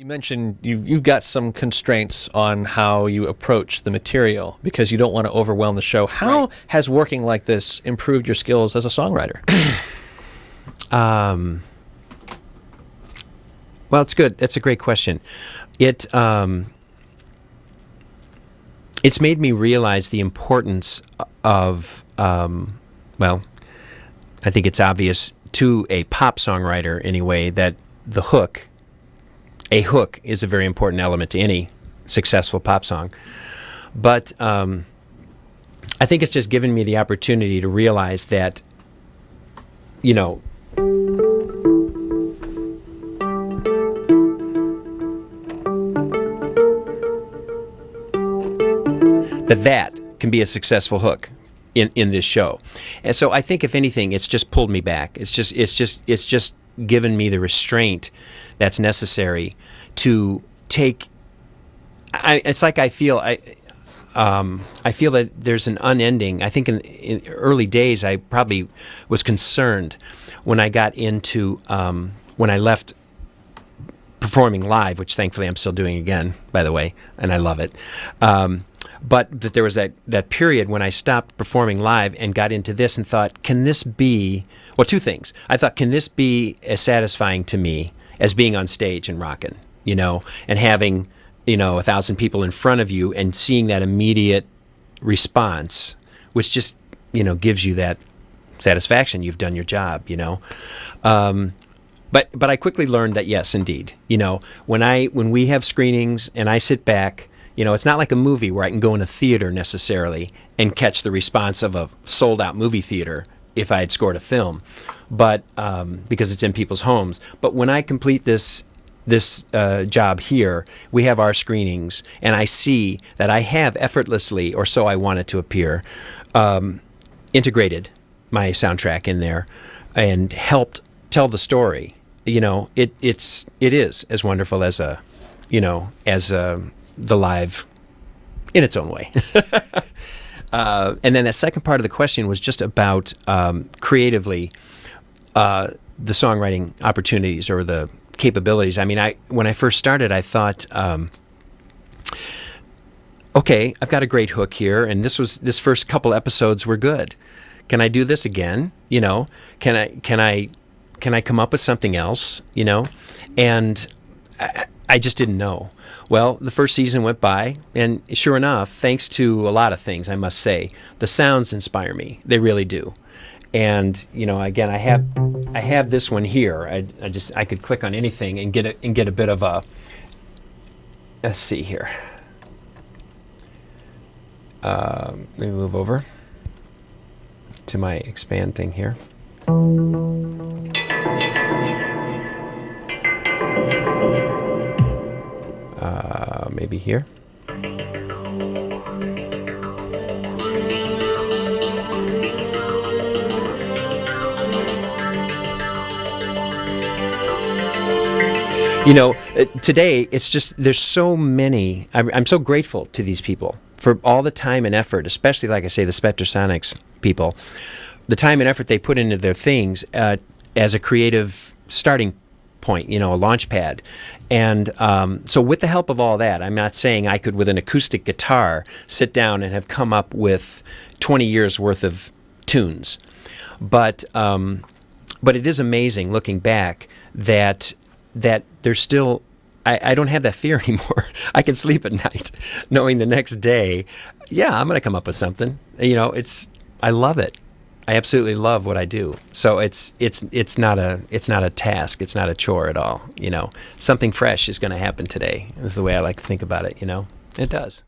You mentioned you've got some constraints on how you approach the material because you don't want to overwhelm the show. How has working like this improved your skills as a songwriter? Well, it's good. That's a great question. It's made me realize the importance of, well, I think it's obvious to a pop songwriter anyway, that a hook is a very important element to any successful pop song. But I think it's just given me the opportunity to realize that, you know, that can be a successful hook in this show. And so I think if anything, it's just pulled me back. It's just given me the restraint that's necessary to take. It's like I feel that there's an unending. I think in early days I probably was concerned when I got into when I left performing live, which thankfully I'm still doing again, by the way, and I love it. But that there was that period when I stopped performing live and got into this and thought, can this be, well, two things. I thought, can this be as satisfying to me as being on stage and rocking, you know, and having, you know, 1,000 people in front of you and seeing that immediate response, which just, you know, gives you that satisfaction. You've done your job, you know. But I quickly learned that, yes, indeed, you know, when we have screenings and I sit back, you know, it's not like a movie where I can go in a theater necessarily and catch the response of a sold-out movie theater if I had scored a film, but because it's in people's homes. But when I complete this job here, we have our screenings, and I see that I have effortlessly, or so I want it to appear, integrated my soundtrack in there and helped tell the story. You know, it is as wonderful as the live in its own way. And then the second part of the question was just about creatively the songwriting opportunities or the capabilities. I mean, when I first started, I thought, okay, I've got a great hook here, and this first couple episodes were good. Can I do this again? You know, can I come up with something else? You know, and I just didn't know. Well, the first season went by, and sure enough, thanks to a lot of things, I must say, the sounds inspire me. They really do. And you know, again, I have this one here. I could click on anything and get a bit of a. Let's see here. Let me move over to my expand thing here. Maybe here. You know, today it's just, there's so many. I'm so grateful to these people for all the time and effort, especially, like I say, the Spectrasonics people, the time and effort they put into their things as a creative starting point, you know, a launch pad. And so with the help of all that, I'm not saying I could, with an acoustic guitar, sit down and have come up with 20 years worth of tunes. But it is amazing looking back that there's still, I don't have that fear anymore. I can sleep at night knowing the next day, yeah, I'm going to come up with something. You know, I love it. I absolutely love what I do. So it's not a task. It's not a chore at all. You know, something fresh is going to happen today. Is the way I like to think about it. You know, it does.